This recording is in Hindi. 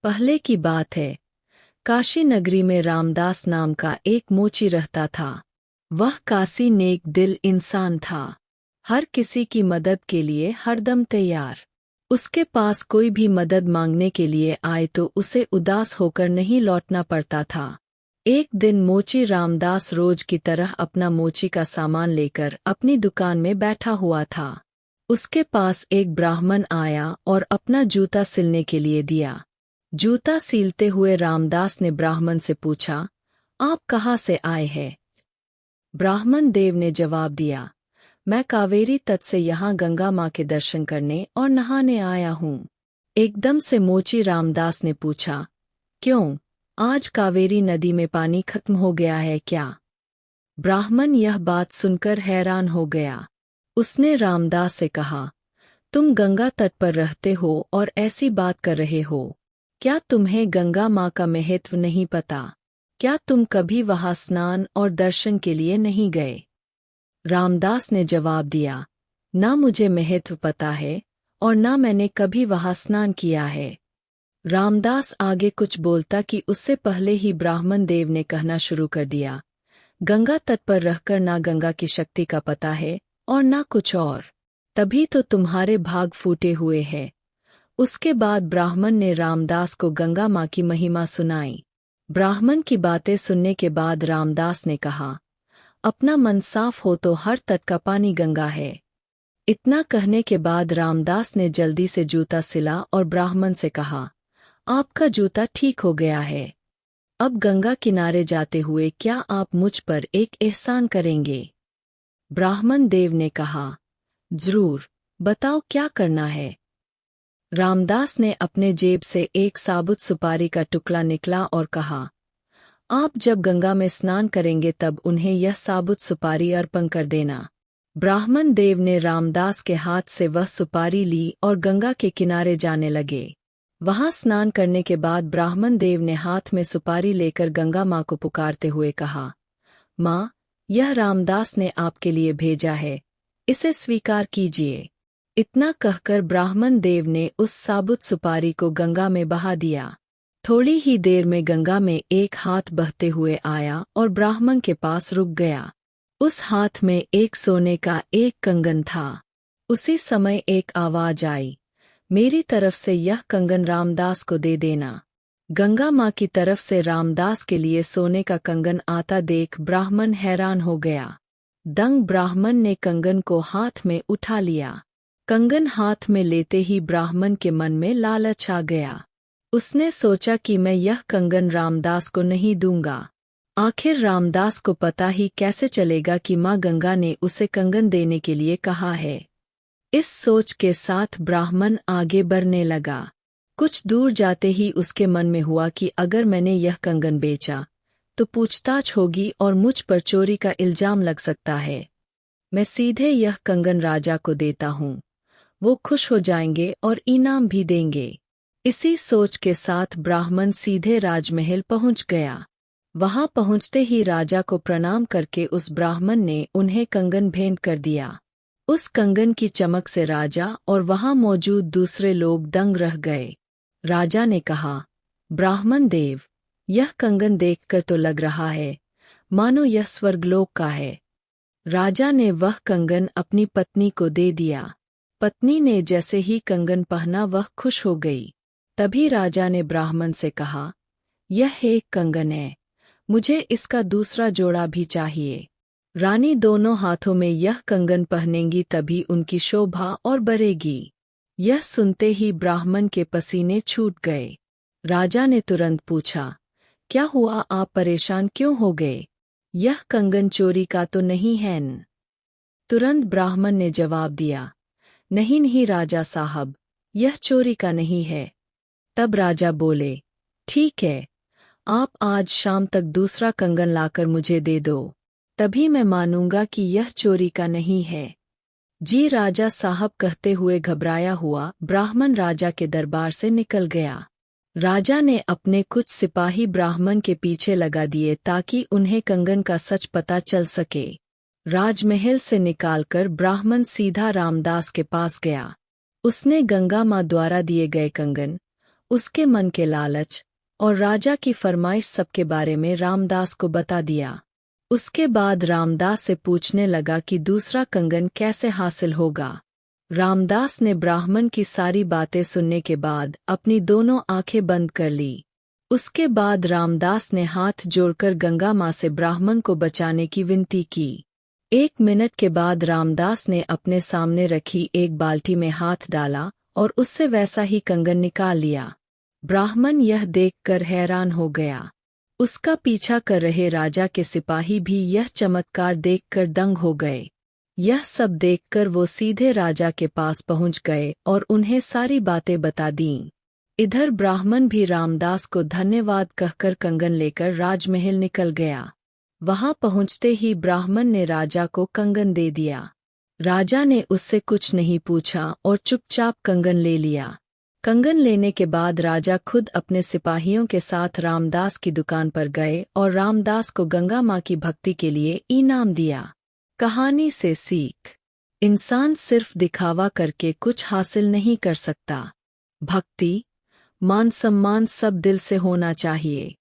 पहले की बात है, काशी नगरी में रामदास नाम का एक मोची रहता था। वह काशी नेक दिल इंसान था, हर किसी की मदद के लिए हरदम तैयार। उसके पास कोई भी मदद मांगने के लिए आए तो उसे उदास होकर नहीं लौटना पड़ता था। एक दिन मोची रामदास रोज की तरह अपना मोची का सामान लेकर अपनी दुकान में बैठा हुआ था। उसके पास एक ब्राह्मण आया और अपना जूता सिलने के लिए दिया। जूता सीलते हुए रामदास ने ब्राह्मण से पूछा, आप कहाँ से आए हैं? ब्राह्मण देव ने जवाब दिया, मैं कावेरी तट से यहाँ गंगा माँ के दर्शन करने और नहाने आया हूँ। एकदम से मोची रामदास ने पूछा, क्यों, आज कावेरी नदी में पानी खत्म हो गया है क्या? ब्राह्मण यह बात सुनकर हैरान हो गया। उसने रामदास से कहा, तुम गंगा तट पर रहते हो और ऐसी बात कर रहे हो, क्या तुम्हें गंगा माँ का महत्व नहीं पता? क्या तुम कभी वहाँ स्नान और दर्शन के लिए नहीं गए? रामदास ने जवाब दिया, ना मुझे महत्व पता है और ना मैंने कभी वहाँ स्नान किया है। रामदास आगे कुछ बोलता कि उससे पहले ही ब्राह्मण देव ने कहना शुरू कर दिया, गंगा तट पर रहकर ना गंगा की शक्ति का पता है और ना कुछ और, तभी तो तुम्हारे भाग फूटे हुए हैं। उसके बाद ब्राह्मण ने रामदास को गंगा माँ की महिमा सुनाई। ब्राह्मण की बातें सुनने के बाद रामदास ने कहा, अपना मन साफ हो तो हर तट का पानी गंगा है। इतना कहने के बाद रामदास ने जल्दी से जूता सिला और ब्राह्मण से कहा, आपका जूता ठीक हो गया है। अब गंगा किनारे जाते हुए क्या आप मुझ पर एक एहसान करेंगे? ब्राह्मण देव ने कहा, जरूर, बताओ क्या करना है। रामदास ने अपने जेब से एक साबुत सुपारी का टुकड़ा निकला और कहा, आप जब गंगा में स्नान करेंगे तब उन्हें यह साबुत सुपारी अर्पण कर देना। ब्राह्मण देव ने रामदास के हाथ से वह सुपारी ली और गंगा के किनारे जाने लगे। वहां स्नान करने के बाद ब्राह्मण देव ने हाथ में सुपारी लेकर गंगा माँ को पुकारते हुए कहा, माँ, यह रामदास ने आपके लिए भेजा है, इसे स्वीकार कीजिए। इतना कहकर ब्राह्मण देव ने उस साबुत सुपारी को गंगा में बहा दिया। थोड़ी ही देर में गंगा में एक हाथ बहते हुए आया और ब्राह्मण के पास रुक गया। उस हाथ में एक सोने का एक कंगन था। उसी समय एक आवाज आई, मेरी तरफ से यह कंगन रामदास को दे देना। गंगा माँ की तरफ से रामदास के लिए सोने का कंगन आता देख ब्राह्मण हैरान हो गया। दंग ब्राह्मण ने कंगन को हाथ में उठा लिया। कंगन हाथ में लेते ही ब्राह्मण के मन में लालच आ गया। उसने सोचा कि मैं यह कंगन रामदास को नहीं दूंगा। आखिर रामदास को पता ही कैसे चलेगा कि माँ गंगा ने उसे कंगन देने के लिए कहा है। इस सोच के साथ ब्राह्मण आगे बढ़ने लगा। कुछ दूर जाते ही उसके मन में हुआ कि अगर मैंने यह कंगन बेचा तो पूछताछ होगी और मुझ पर चोरी का इल्जाम लग सकता है। मैं सीधे यह कंगन राजा को देता हूँ, वो खुश हो जाएंगे और इनाम भी देंगे। इसी सोच के साथ ब्राह्मण सीधे राजमहल पहुंच गया। वहां पहुंचते ही राजा को प्रणाम करके उस ब्राह्मण ने उन्हें कंगन भेंट कर दिया। उस कंगन की चमक से राजा और वहां मौजूद दूसरे लोग दंग रह गए। राजा ने कहा, ब्राह्मण देव, यह कंगन देखकर तो लग रहा है मानो यह स्वर्गलोक का है। राजा ने वह कंगन अपनी पत्नी को दे दिया। पत्नी ने जैसे ही कंगन पहना वह खुश हो गई। तभी राजा ने ब्राह्मण से कहा, यह एक कंगन है, मुझे इसका दूसरा जोड़ा भी चाहिए। रानी दोनों हाथों में यह कंगन पहनेंगी तभी उनकी शोभा और बढ़ेगी। यह सुनते ही ब्राह्मण के पसीने छूट गए। राजा ने तुरंत पूछा, क्या हुआ, आप परेशान क्यों हो गए? यह कंगन चोरी का तो नहीं है न? तुरंत ब्राह्मण ने जवाब दिया, नहीं नहीं राजा साहब, यह चोरी का नहीं है। तब राजा बोले, ठीक है, आप आज शाम तक दूसरा कंगन लाकर मुझे दे दो, तभी मैं मानूंगा कि यह चोरी का नहीं है। जी राजा साहब कहते हुए घबराया हुआ ब्राह्मण राजा के दरबार से निकल गया। राजा ने अपने कुछ सिपाही ब्राह्मण के पीछे लगा दिए ताकि उन्हें कंगन का सच पता चल सके। राजमहल से निकालकर ब्राह्मण सीधा रामदास के पास गया। उसने गंगा माँ द्वारा दिए गए कंगन उसके मन के लालच और राजा की फरमाइश सबके बारे में रामदास को बता दिया। उसके बाद रामदास से पूछने लगा कि दूसरा कंगन कैसे हासिल होगा। रामदास ने ब्राह्मण की सारी बातें सुनने के बाद अपनी दोनों आंखें बंद कर ली। उसके बाद रामदास ने हाथ जोड़कर गंगा माँ से ब्राह्मण को बचाने की विनती की। 1 मिनट के बाद रामदास ने अपने सामने रखी एक बाल्टी में हाथ डाला और उससे वैसा ही कंगन निकाल लिया। ब्राह्मण यह देखकर हैरान हो गया। उसका पीछा कर रहे राजा के सिपाही भी यह चमत्कार देखकर दंग हो गए। यह सब देखकर वो सीधे राजा के पास पहुंच गए और उन्हें सारी बातें बता दीं। इधर ब्राह्मण भी रामदास को धन्यवाद कहकर कंगन लेकर राजमहल निकल गया। वहां पहुंचते ही ब्राह्मण ने राजा को कंगन दे दिया। राजा ने उससे कुछ नहीं पूछा और चुपचाप कंगन ले लिया। कंगन लेने के बाद राजा खुद अपने सिपाहियों के साथ रामदास की दुकान पर गए और रामदास को गंगा माँ की भक्ति के लिए इनाम दिया। कहानी से सीख: इंसान सिर्फ दिखावा करके कुछ हासिल नहीं कर सकता। भक्ति, मान सम्मान सब दिल से होना चाहिए।